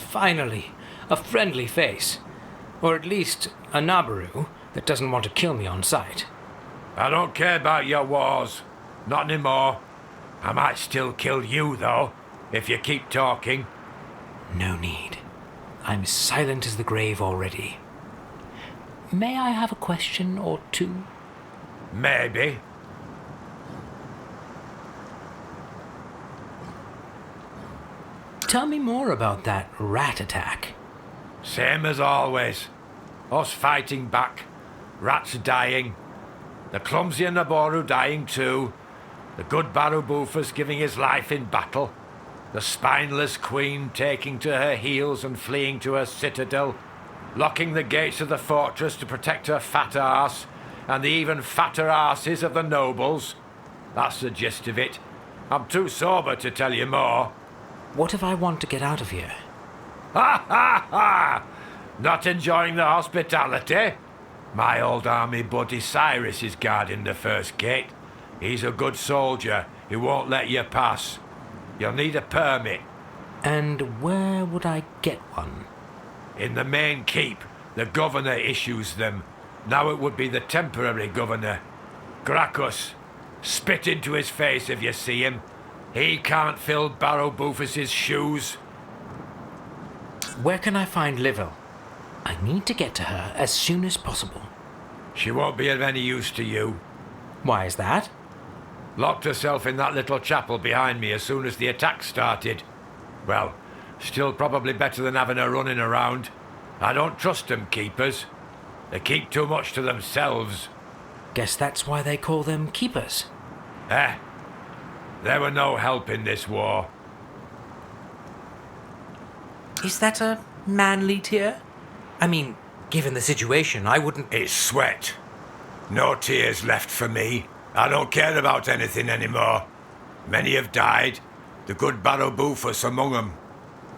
finally, a friendly face. Or at least a Nabaru that doesn't want to kill me on sight. I don't care about your wars. Not anymore. I might still kill you, though, if you keep talking. No need. I'm silent as the grave already. May I have a question or two? Maybe. Tell me more about that rat attack. Same as always. Us fighting back. Rats dying. The clumsy Naboru dying too. The good Barubufus giving his life in battle. The spineless queen taking to her heels and fleeing to her citadel. Locking the gates of the fortress to protect her fat arse. And the even fatter arses of the nobles. That's the gist of it. I'm too sober to tell you more. What if I want to get out of here? Ha ha ha! Not enjoying the hospitality? My old army buddy Cyrus is guarding the first gate. He's a good soldier. He won't let you pass. You'll need a permit. And where would I get one? In the main keep, the governor issues them. Now it would be the temporary governor. Gracchus. Spit into his face if you see him. He can't fill Barubufus's shoes. Where can I find Livil? I need to get to her as soon as possible. She won't be of any use to you. Why is that? Locked herself in that little chapel behind me as soon as the attack started. Well, still probably better than having her running around. I don't trust them keepers. They keep too much to themselves. Guess that's why they call them keepers. They were no help in this war. Is that a manly tear? I mean, given the situation, I wouldn't... It's sweat. No tears left for me. I don't care about anything anymore. Many have died. The good Barubufus among them.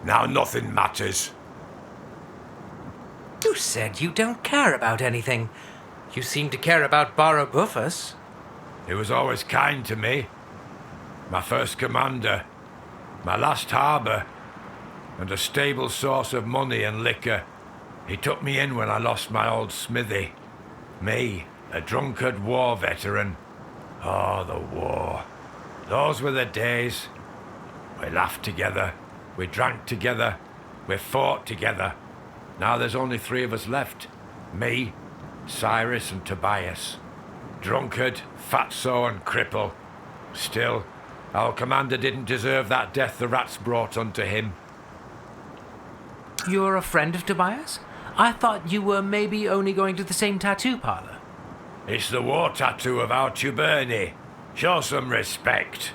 Now nothing matters. You said you don't care about anything. You seem to care about Barubufus. He was always kind to me. My first commander. My last harbour. And a stable source of money and liquor. He took me in when I lost my old smithy. Me, a drunkard war veteran. Oh, the war. Those were the days. We laughed together. We drank together. We fought together. Now there's only 3 of us left. Me, Cyrus and Tobias. Drunkard, fatso and cripple. Still, our commander didn't deserve that death the rats brought unto him. You're a friend of Tobias? I thought you were maybe only going to the same tattoo parlor. It's the war tattoo of our Tuberni. Show some respect.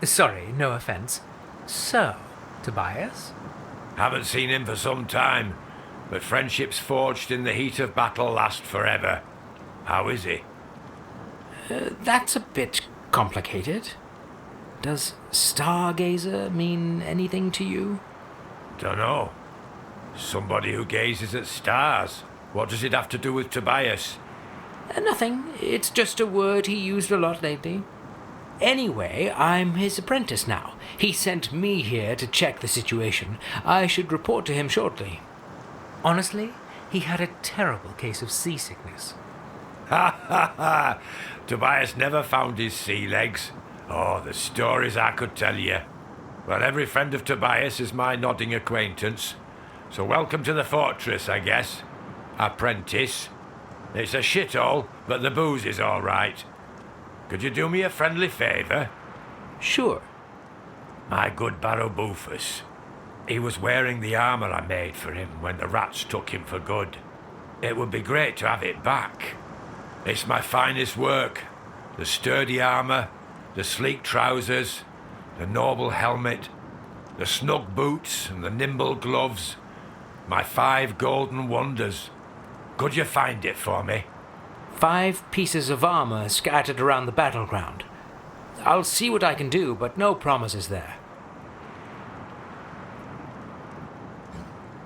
Sorry, no offense. So, Tobias? Haven't seen him for some time, but friendships forged in the heat of battle last forever. How is he? That's a bit complicated. Does stargazer mean anything to you? Dunno. Somebody who gazes at stars. What does it have to do with Tobias? Nothing. It's just a word he used a lot lately. Anyway, I'm his apprentice now. He sent me here to check the situation. I should report to him shortly. Honestly, he had a terrible case of seasickness. Ha ha ha! Tobias never found his sea legs. Oh, the stories I could tell you. Well, every friend of Tobias is my nodding acquaintance. So welcome to the fortress, I guess. Apprentice. It's a shithole, but the booze is all right. Could you do me a friendly favour? Sure. My good Barubufus. He was wearing the armour I made for him when the rats took him for good. It would be great to have it back. It's my finest work. The sturdy armour, the sleek trousers, the noble helmet, the snug boots and the nimble gloves. My 5 golden wonders. Could you find it for me? 5 pieces of armor scattered around the battleground. I'll see what I can do, but no promises there.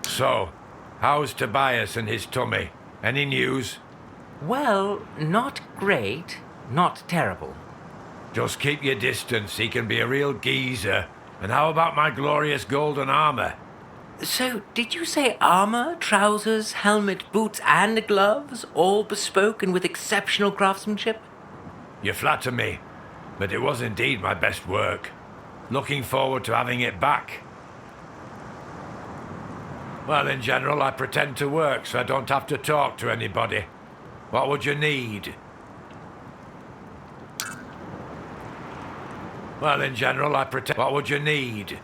So, how's Tobias and his tummy? Any news? Well, not great, not terrible. Just keep your distance, he can be a real geezer. And how about my glorious golden armour? So, did you say armor, trousers, helmet, boots, and gloves, all bespoke and with exceptional craftsmanship? You flatter me, but it was indeed my best work. Looking forward to having it back. Well, in general, I pretend to work so I don't have to talk to anybody. What would you need? Well, in general, I pretend. What would you need?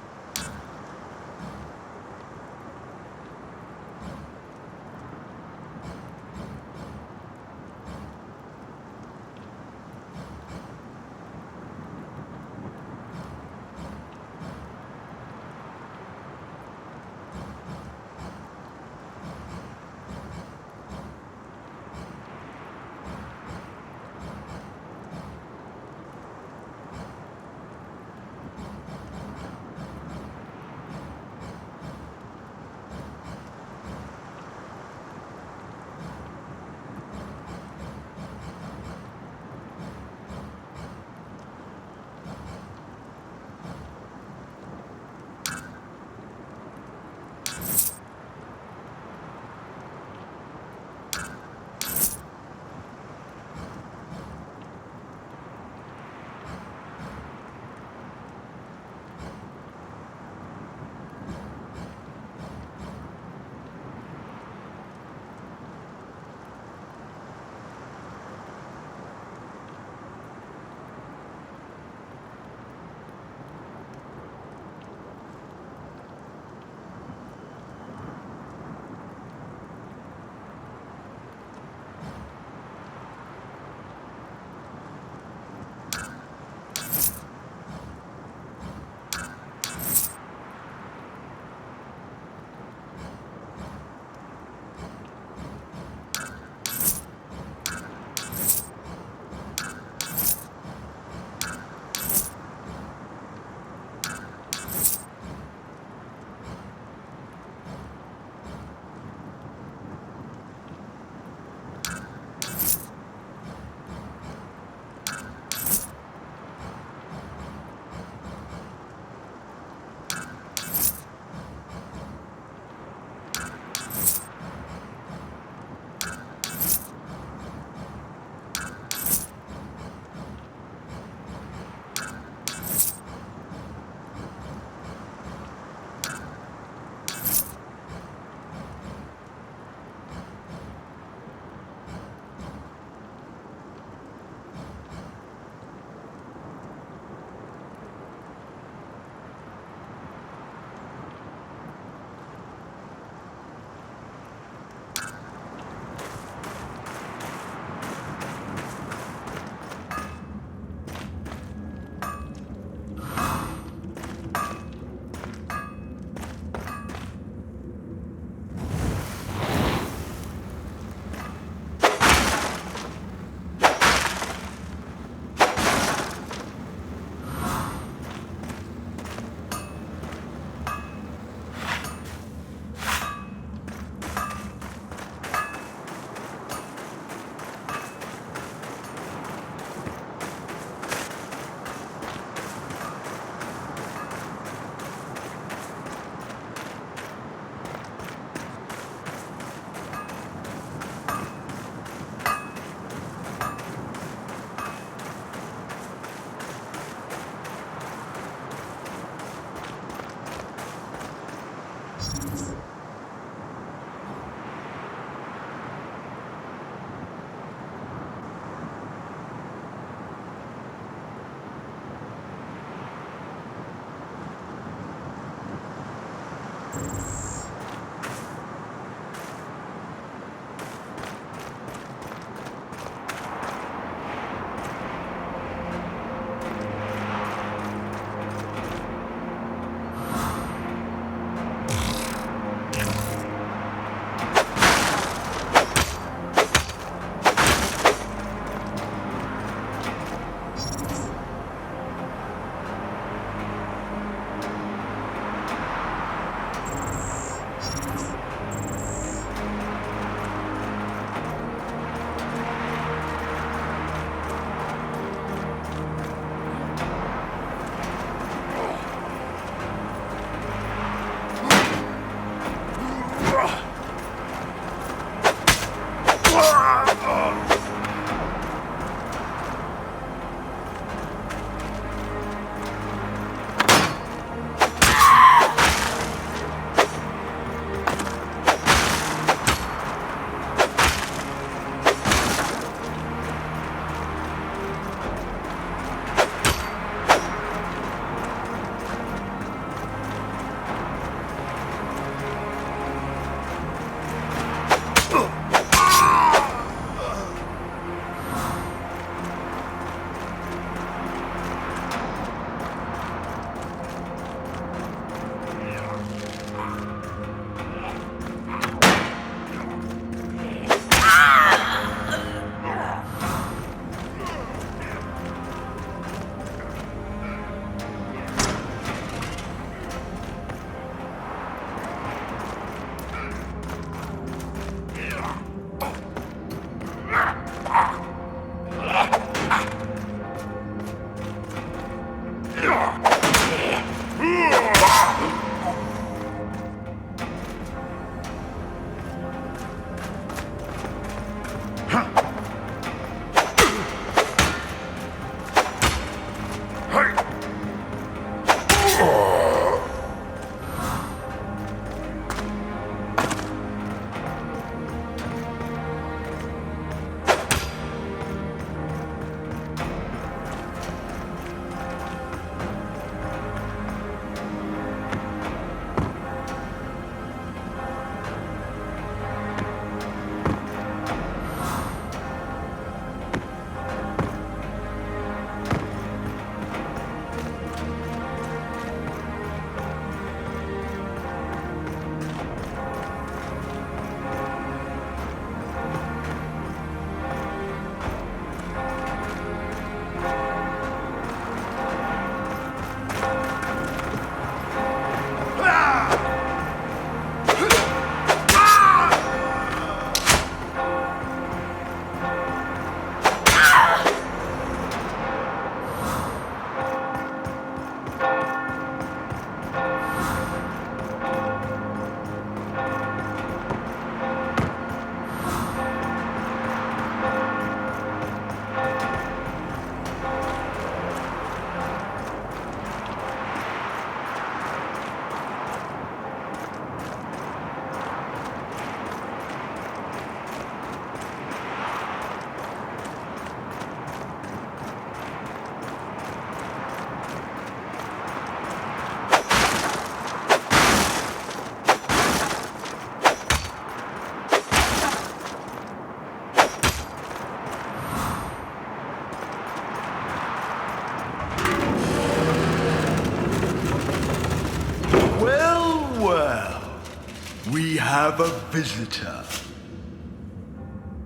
have a visitor.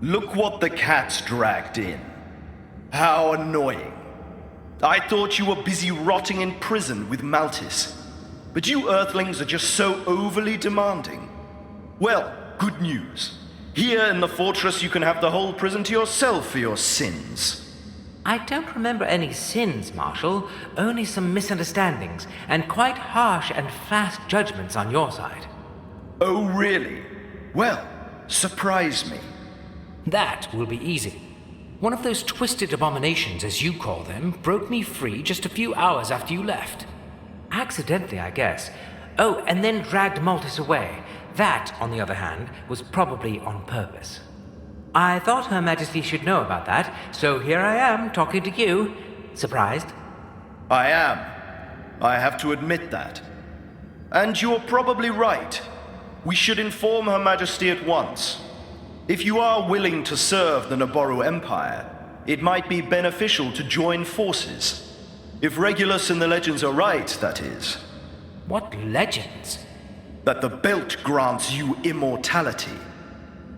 Look what the cat's dragged in. How annoying. I thought you were busy rotting in prison with Maltis. But you Earthlings are just so overly demanding. Well, good news. Here in the fortress you can have the whole prison to yourself for your sins. I don't remember any sins, Marshal, only some misunderstandings, and quite harsh and fast judgments on your side. Oh, really? Well, surprise me. That will be easy. One of those twisted abominations, as you call them, broke me free just a few hours after you left. Accidentally, I guess. Oh, and then dragged Maltis away. That, on the other hand, was probably on purpose. I thought Her Majesty should know about that, so here I am, talking to you. Surprised? I am. I have to admit that. And you're probably right. We should inform Her Majesty at once. If you are willing to serve the Naboru Empire, it might be beneficial to join forces. If Regulus and the legends are right, that is. What legends? That the belt grants you immortality.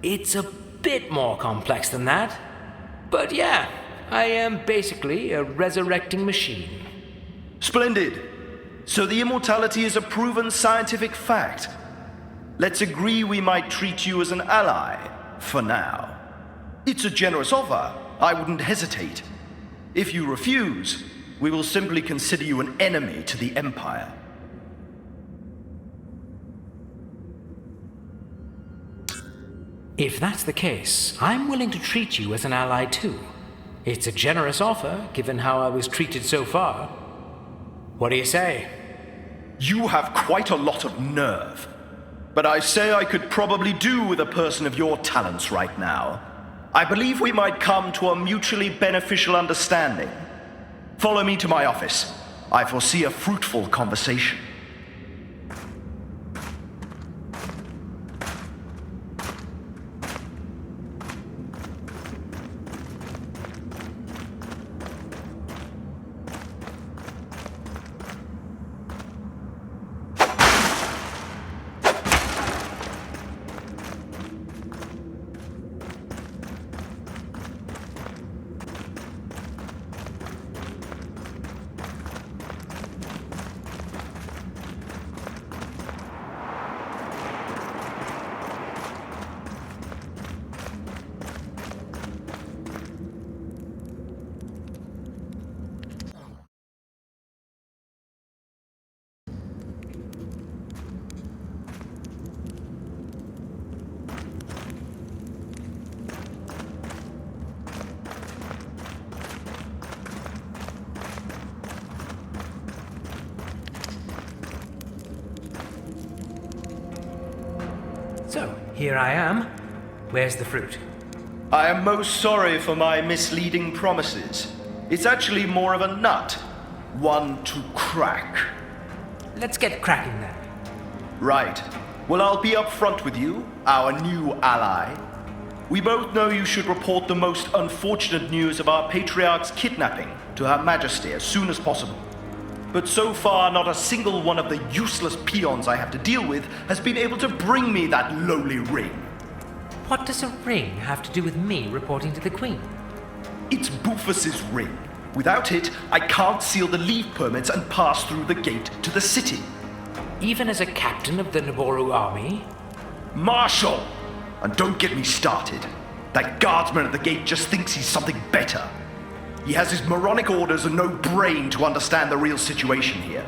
It's a bit more complex than that. But yeah, I am basically a resurrecting machine. Splendid. So the immortality is a proven scientific fact. Let's agree we might treat you as an ally, for now. It's a generous offer. I wouldn't hesitate. If you refuse, we will simply consider you an enemy to the Empire. If that's the case, I'm willing to treat you as an ally too. It's a generous offer, given how I was treated so far. What do you say? You have quite a lot of nerve. But I say I could probably do with a person of your talents right now. I believe we might come to a mutually beneficial understanding. Follow me to my office. I foresee a fruitful conversation. So, here I am. Where's the fruit? I am most sorry for my misleading promises. It's actually more of a nut. One to crack. Let's get cracking then. Right. Well, I'll be up front with you, our new ally. We both know you should report the most unfortunate news of our Patriarch's kidnapping to Her Majesty as soon as possible. But so far, not a single one of the useless peons I have to deal with has been able to bring me that lowly ring. What does a ring have to do with me reporting to the Queen? It's Bufus's ring. Without it, I can't seal the leave permits and pass through the gate to the city. Even as a captain of the Naboru army? Marshal! And don't get me started. That guardsman at the gate just thinks he's something better. He has his moronic orders and no brain to understand the real situation here.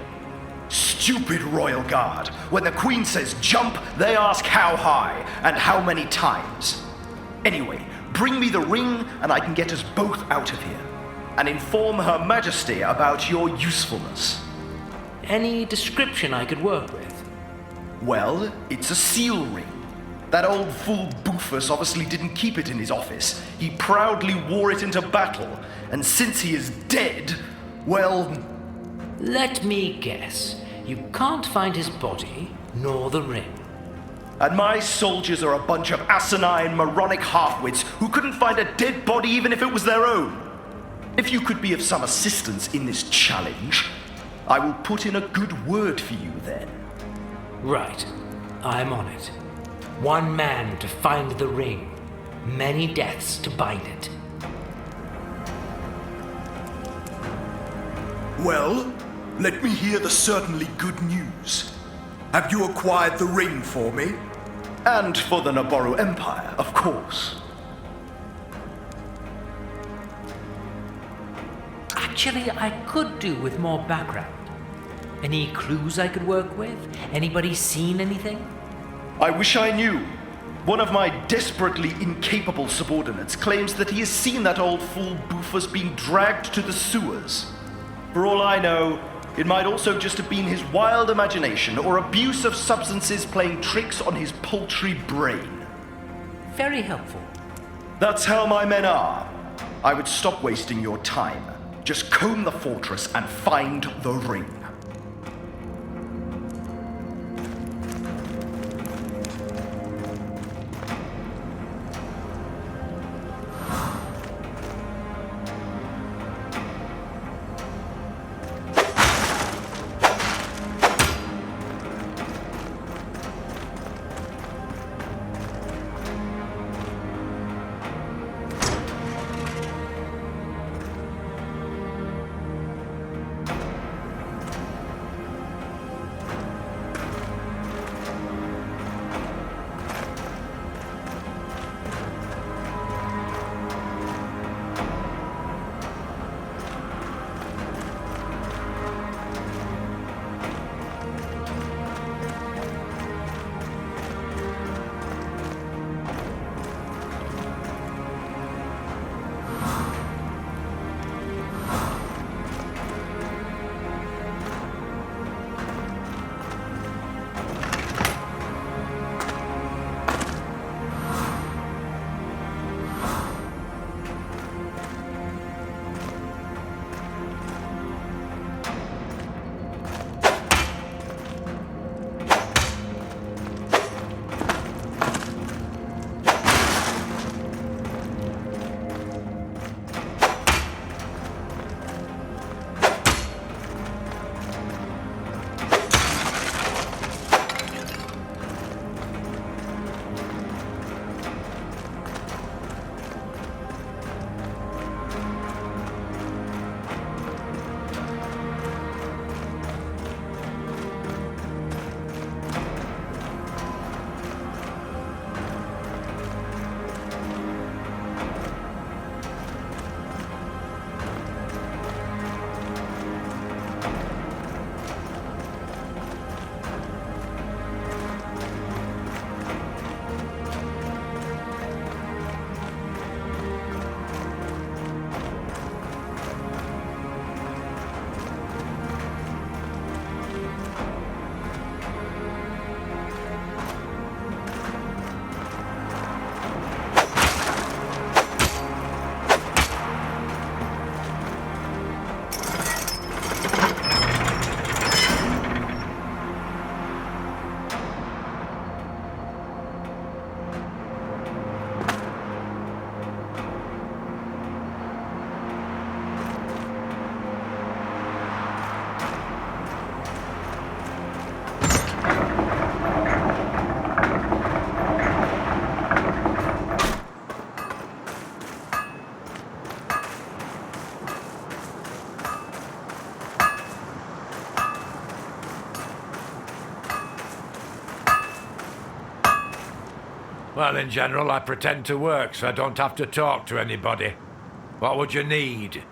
Stupid royal guard. When the Queen says jump, they ask how high and how many times. Anyway, bring me the ring and I can get us both out of here. And inform Her Majesty about your usefulness. Any description I could work with? Well, it's a seal ring. That old fool Bufus obviously didn't keep it in his office. He proudly wore it into battle. And since he is dead, well... Let me guess. You can't find his body, nor the ring. And my soldiers are a bunch of asinine, moronic halfwits who couldn't find a dead body even if it was their own. If you could be of some assistance in this challenge, I will put in a good word for you then. Right. I'm on it. One man to find the ring, many deaths to bind it. Well, let me hear the certainly good news. Have you acquired the ring for me? And for the Naboru Empire, of course. Actually, I could do with more background. Any clues I could work with? Anybody seen anything? I wish I knew. One of my desperately incapable subordinates claims that he has seen that old fool Bufus being dragged to the sewers. For all I know, it might also just have been his wild imagination or abuse of substances playing tricks on his paltry brain. Very helpful. That's how my men are. I would stop wasting your time. Just comb the fortress and find the ring. Well, in general, I pretend to work so I don't have to talk to anybody. What would you need?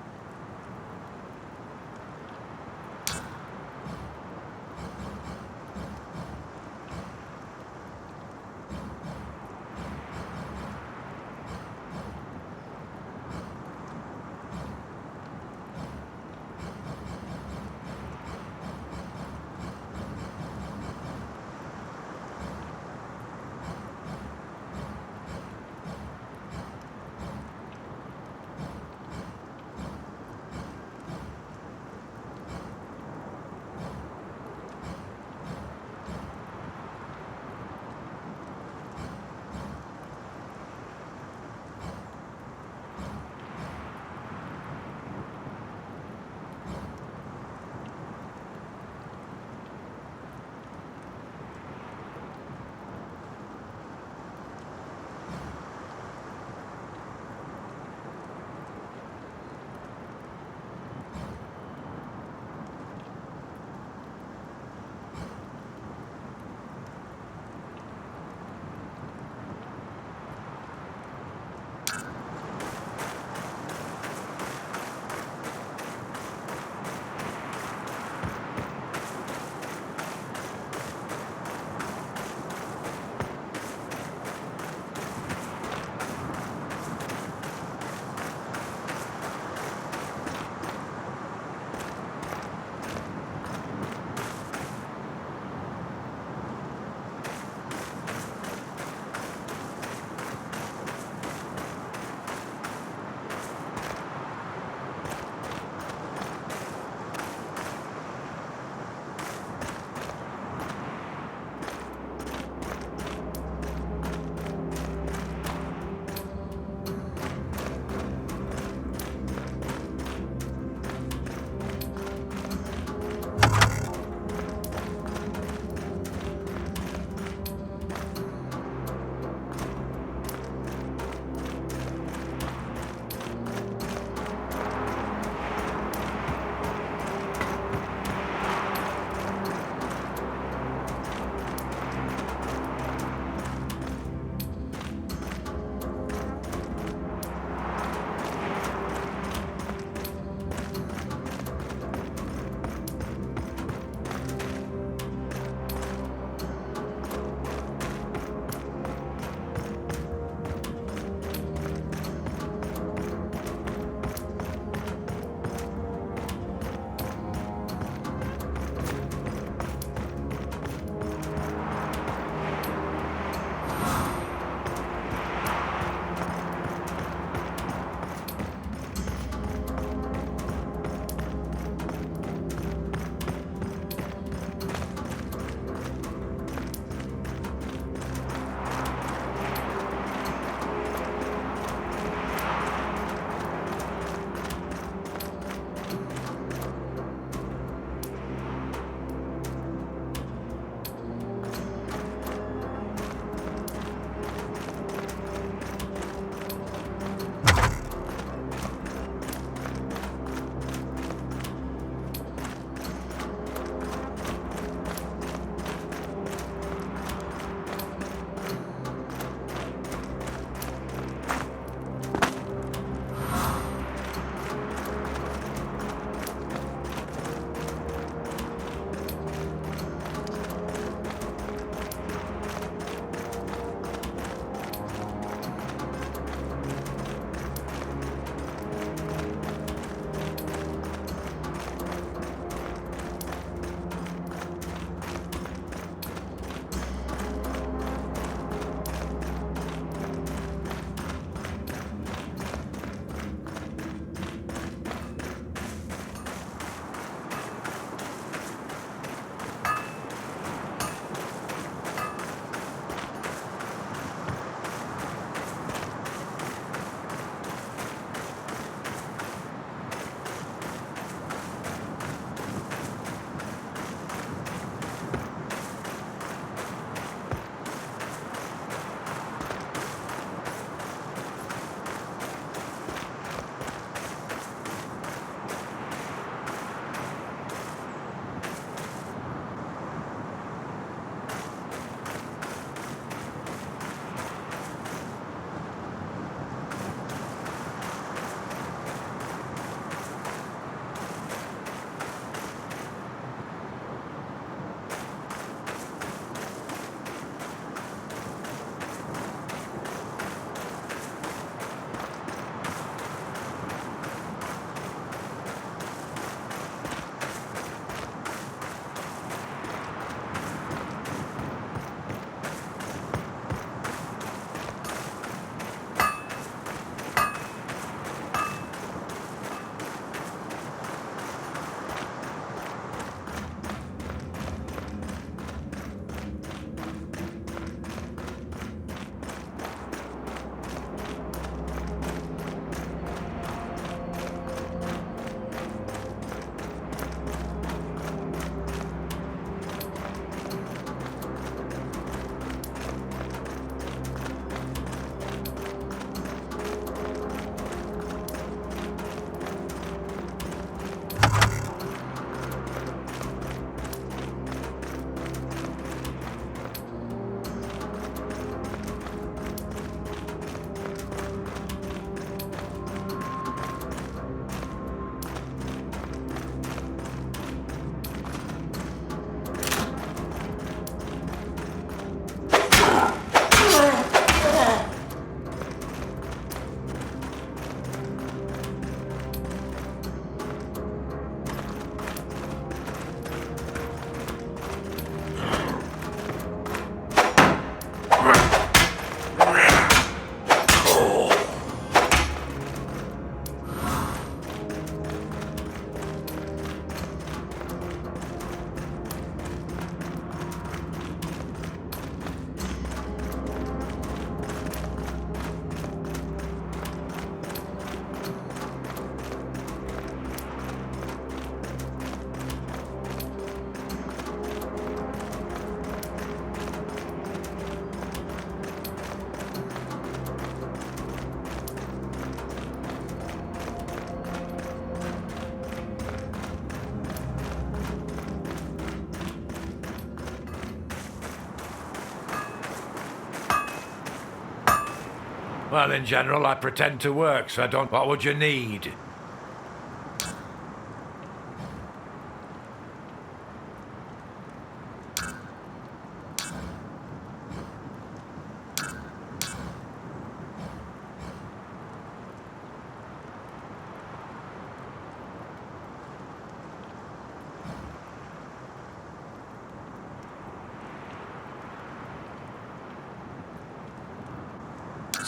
Well, in general, I pretend to work, so I don't... What would you need?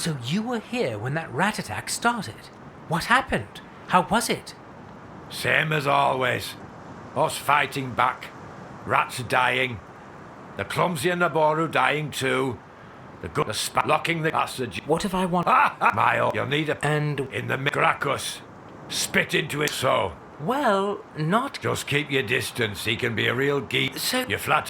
So you were here when that rat attack started? What happened? How was it? Same as always. Us fighting back. Rats dying. The clumsy and the boru dying too. The locking the passage. What if I want... Mile, you'll need a... And... In the Gracchus. Spit into it so. Well, not... Just keep your distance. He can be a real geek. So... You're flat.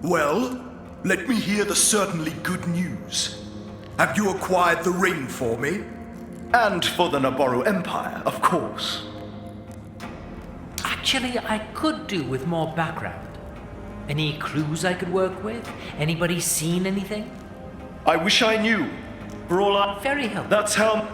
Well, let me hear the certainly good news. Have you acquired the ring for me? And for the Naboru Empire, of course. Actually, I could do with more background. Any clues I could work with? Anybody seen anything? I wish I knew. For all I... Very helpful. That's how...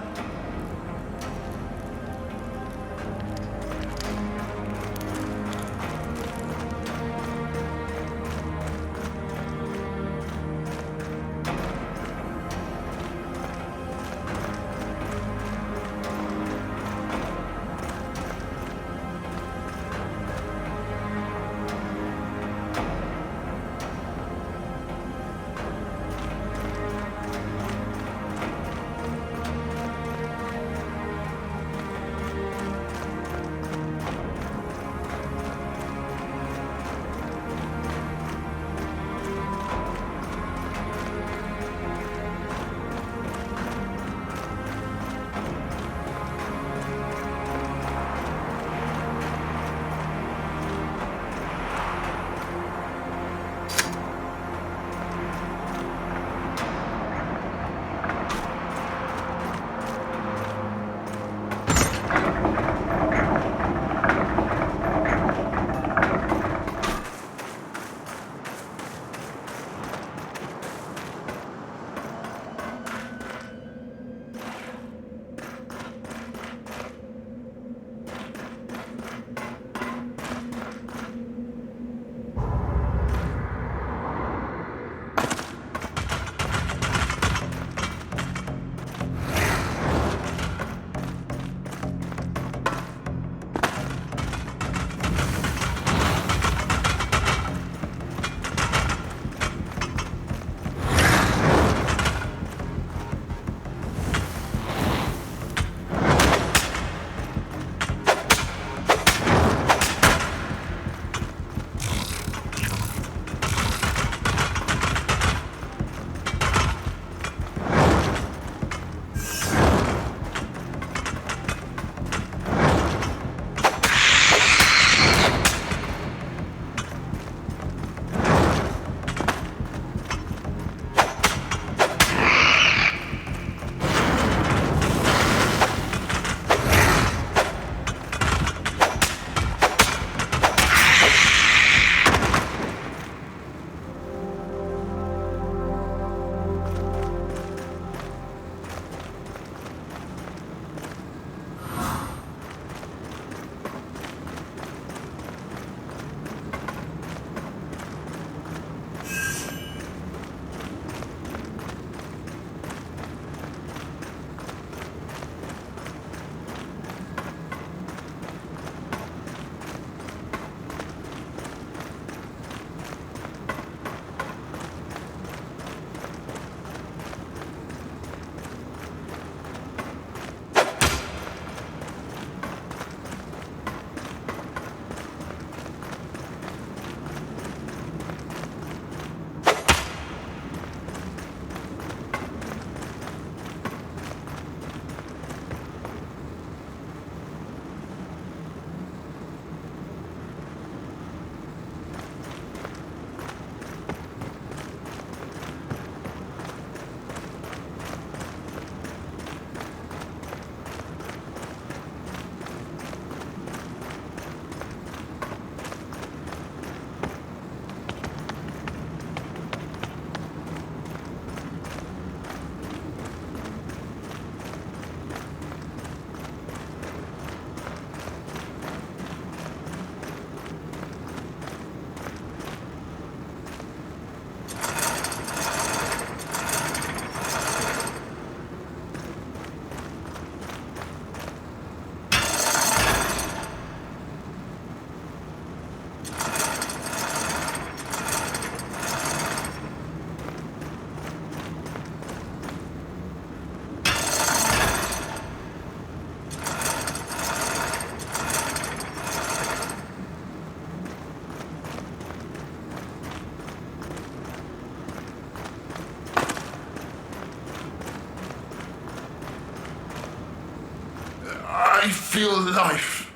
I feel life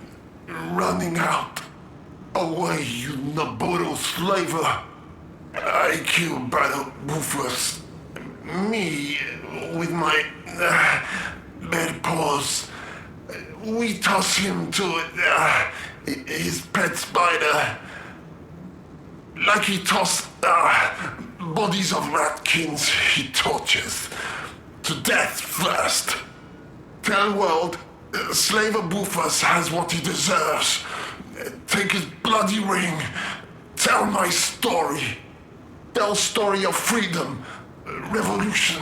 running out. Away, you Naboru slaver. I killed Battle Rufus. Me, with my bad paws. We toss him to his pet spider. Like he tossed bodies of ratkins he tortures. To death first. Tell world, Slave Rufus has what he deserves. Take his bloody ring. Tell my story. Tell story of freedom, revolution,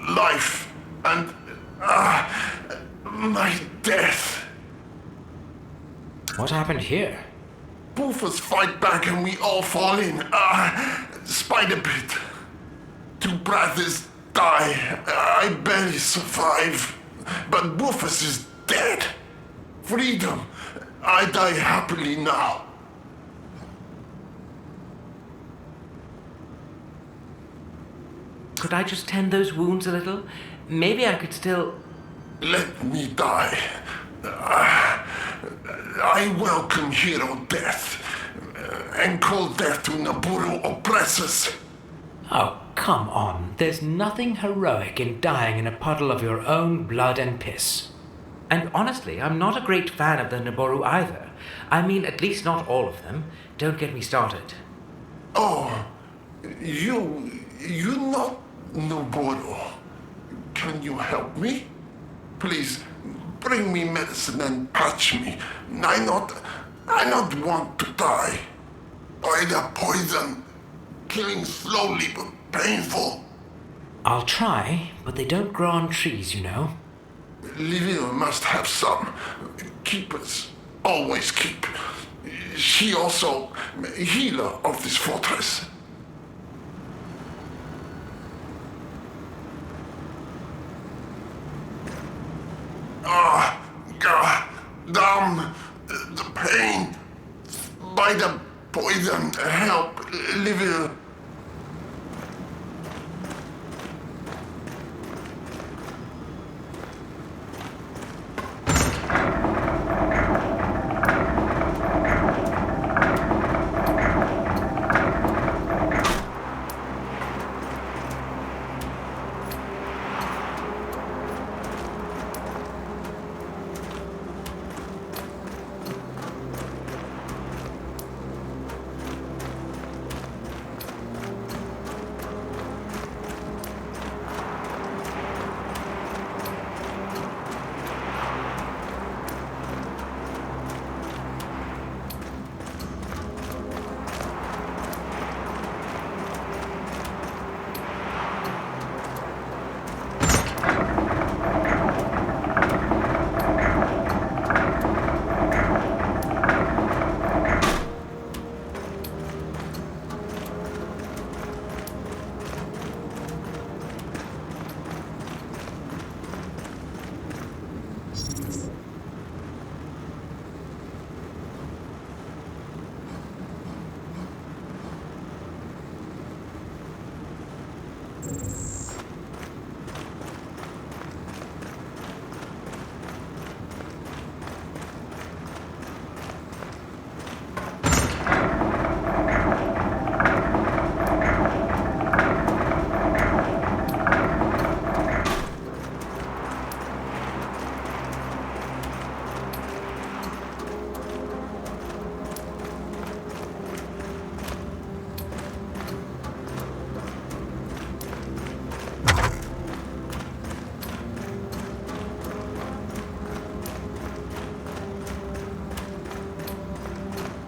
life, and my death. What happened here? Rufus fight back and we all fall in. Spider bit. 2 brothers die. I barely survive. But Rufus is dead. Freedom. I die happily now. Could I just tend those wounds a little? Maybe I could still... Let me die. I welcome hero death. And call death to Naburu oppressors. Oh, come on. There's nothing heroic in dying in a puddle of your own blood and piss. And honestly, I'm not a great fan of the Naboru either. I mean, at least not all of them. Don't get me started. Oh, you not Noboru. Can you help me? Please, bring me medicine and patch me. I not want to die. By the poison. Killing slowly but painful. I'll try, but they don't grow on trees, you know. Livia must have some. Keepers always keep. She also healer of this fortress. Damn, the pain. By the poison, help, Livia.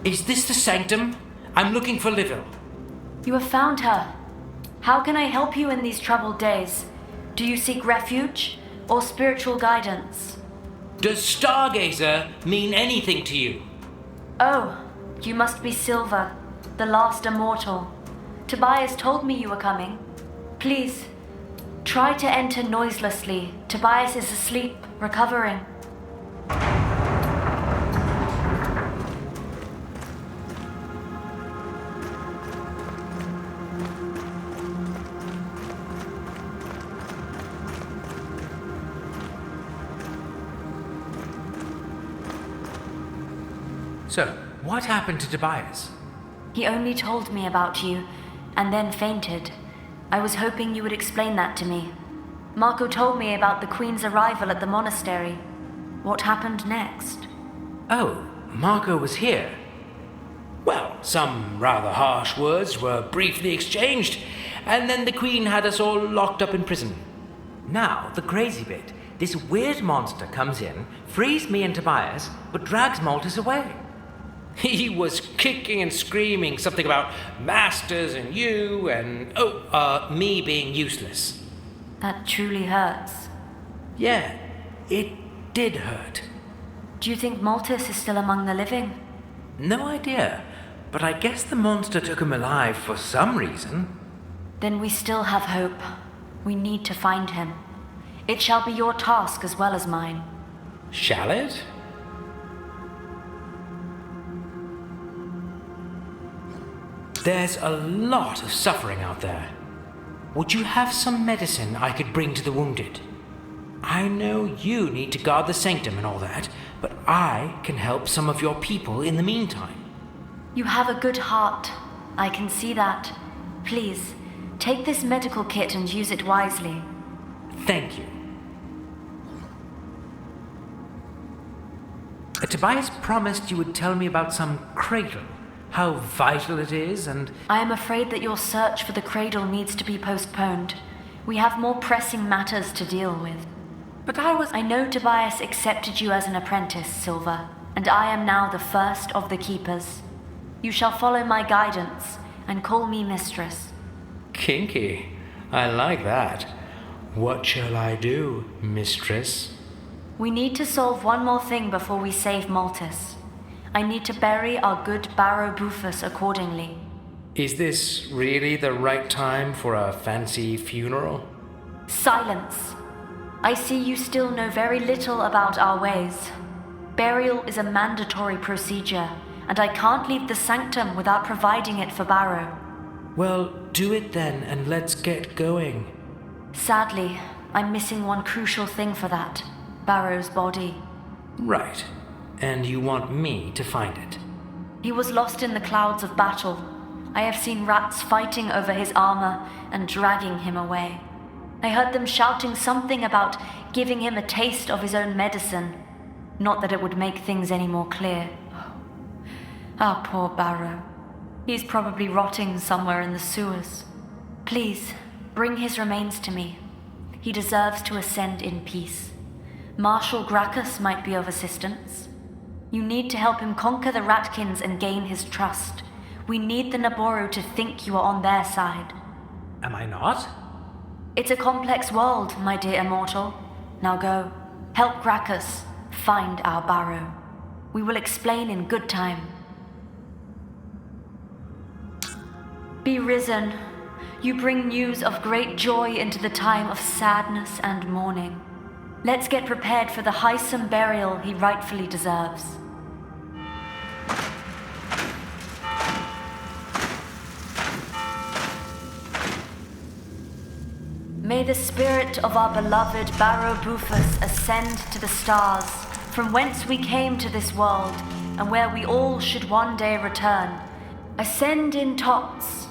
Is this the sanctum? I'm looking for Livil. You have found her. How can I help you in these troubled days? Do you seek refuge or spiritual guidance? Does Stargazer mean anything to you? Oh, you must be Silver, the last immortal. Tobias told me you were coming. Please, try to enter noiselessly. Tobias is asleep, recovering. So, what happened to Tobias? He only told me about you. and then fainted. I was hoping you would explain that to me. Marco told me about the Queen's arrival at the monastery. What happened next? Oh, Marco was here. Well, some rather harsh words were briefly exchanged, and then the Queen had us all locked up in prison. Now, the crazy bit. This weird monster comes in, frees me and Tobias, but drags Maltus away. He was kicking and screaming something about masters and you and, me being useless. That truly hurts. Yeah, it did hurt. Do you think Maltus is still among the living? No idea, but I guess the monster took him alive for some reason. Then we still have hope. We need to find him. It shall be your task as well as mine. Shall it? There's a lot of suffering out there. Would you have some medicine I could bring to the wounded? I know you need to guard the sanctum and all that, but I can help some of your people in the meantime. You have a good heart. I can see that. Please, take this medical kit and use it wisely. Thank you. Tobias promised you would tell me about some cradle, how vital it is, and... I am afraid that your search for the cradle needs to be postponed. We have more pressing matters to deal with. But I know Tobias accepted you as an apprentice, Silver, and I am now the first of the keepers. You shall follow my guidance and call me mistress. Kinky. I like that. What shall I do, mistress? We need to solve one more thing before we save Maltus. I need to bury our good Barrow Bufus accordingly. Is this really the right time for a fancy funeral? Silence! I see you still know very little about our ways. Burial is a mandatory procedure, and I can't leave the sanctum without providing it for Barrow. Well, do it then, and let's get going. Sadly, I'm missing one crucial thing for that. Barrow's body. Right. And you want me to find it? He was lost in the clouds of battle. I have seen rats fighting over his armor and dragging him away. I heard them shouting something about giving him a taste of his own medicine. Not that it would make things any more clear. Our poor Barrow. He's probably rotting somewhere in the sewers. Please, bring his remains to me. He deserves to ascend in peace. Marshal Gracchus might be of assistance. You need to help him conquer the Ratkins and gain his trust. We need the Naboru to think you are on their side. Am I not? It's a complex world, my dear immortal. Now go. Help Gracchus. Find our Barrow. We will explain in good time. Be risen. You bring news of great joy into the time of sadness and mourning. Let's get prepared for the highsome burial he rightfully deserves. May the spirit of our beloved Barrow Bufus ascend to the stars, from whence we came to this world, and where we all should one day return. Ascend in tots.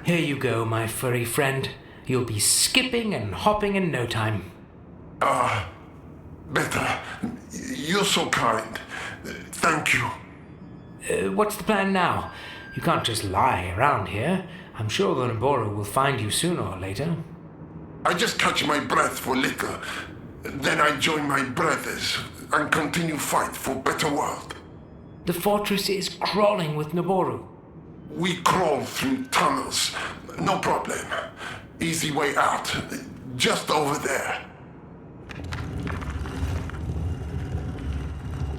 Here you go, my furry friend. You'll be skipping and hopping in no time. Better. You're so kind. Thank you. What's the plan now? You can't just lie around here. I'm sure the Naboro will find you sooner or later. I just catch my breath for little. Then I join my brothers and continue fight for better world. The fortress is crawling with Naboro. We crawl through tunnels. No problem. Easy way out. Just over there.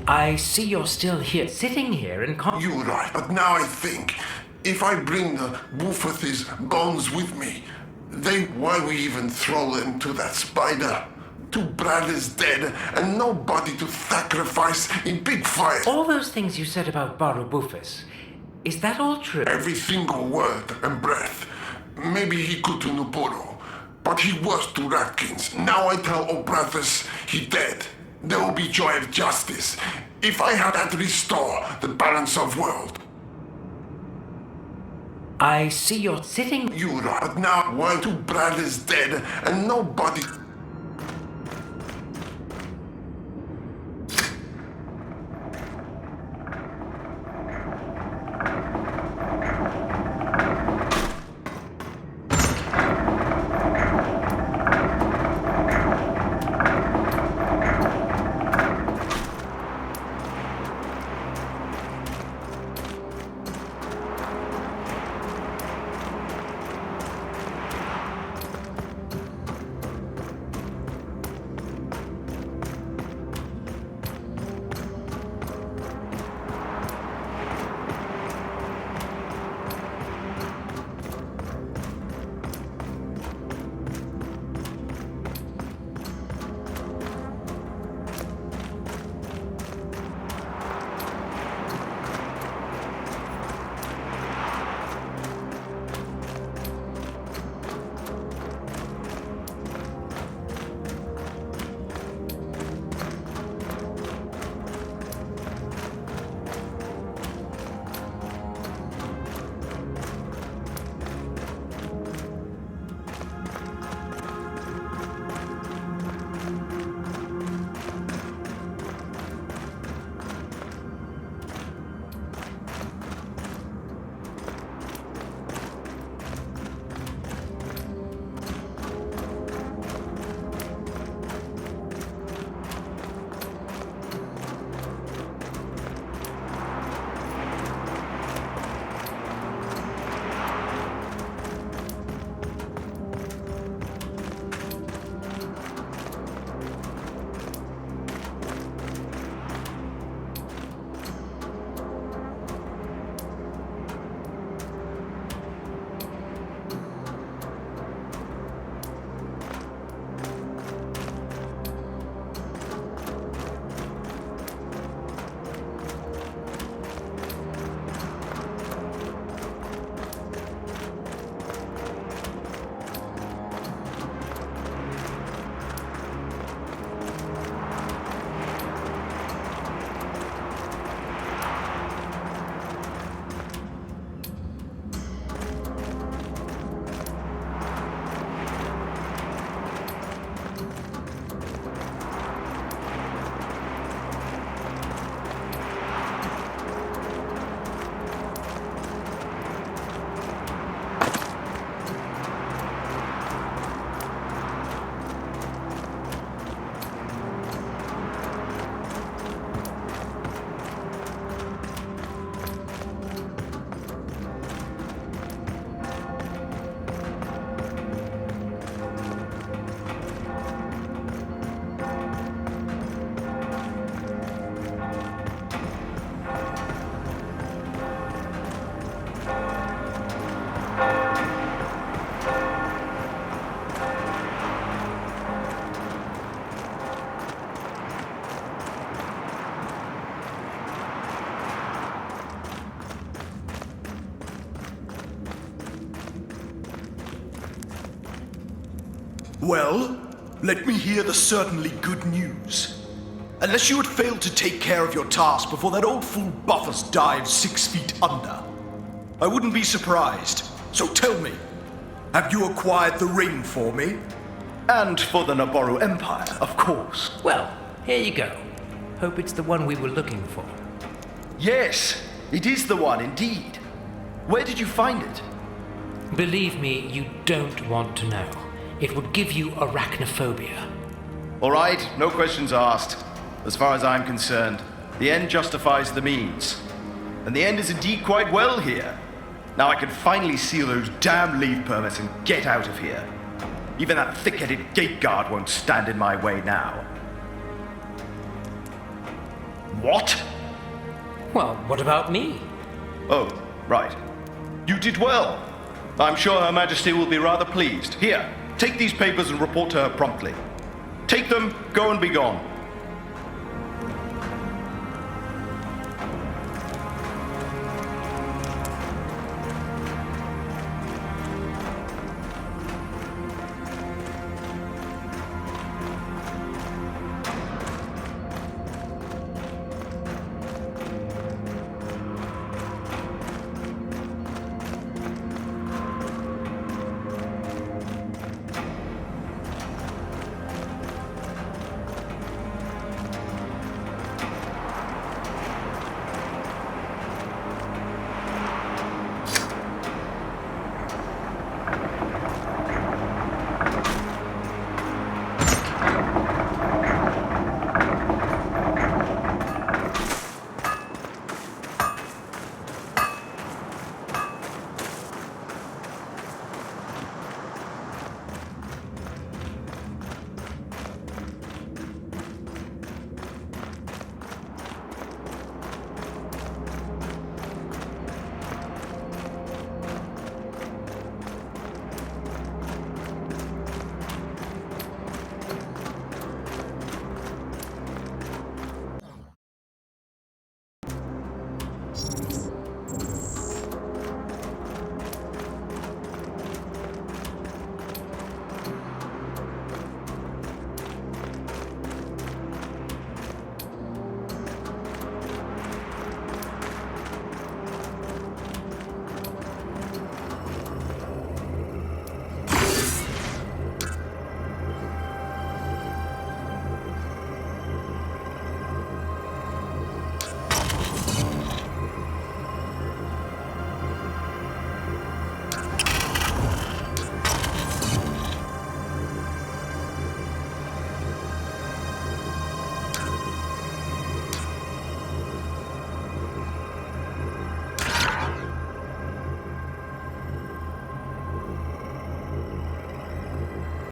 I see you're still here, sitting here in You're right, but now I think, if I bring the Wolfeth's bones with me, why we even throw them to that spider? 2 brothers dead, and nobody to sacrifice in big fire. All those things you said about Barubufus, is that all true? Every single word and breath. Maybe he could to Nuboro, but he was to Ratkins. Now I tell all brothers he dead. There will be joy of justice if I had to restore the balance of world. I see you're sitting. You're right, but now while 2 brothers dead and nobody. Well, let me hear the certainly good news. Unless you had failed to take care of your task before that old fool Buffus dived 6 feet under. I wouldn't be surprised. So tell me, have you acquired the ring for me? And for the Naboru Empire, of course. Well, here you go. Hope it's the one we were looking for. Yes, it is the one indeed. Where did you find it? Believe me, you don't want to know. It would give you arachnophobia. All right, no questions asked. As far as I'm concerned, the end justifies the means. And the end is indeed quite well here. Now I can finally seal those damn leave permits and get out of here. Even that thick-headed gate guard won't stand in my way now. What? Well, what about me? Oh, right. You did well. I'm sure Her Majesty will be rather pleased. Here, take these papers and report to her promptly. Take them, go and be gone.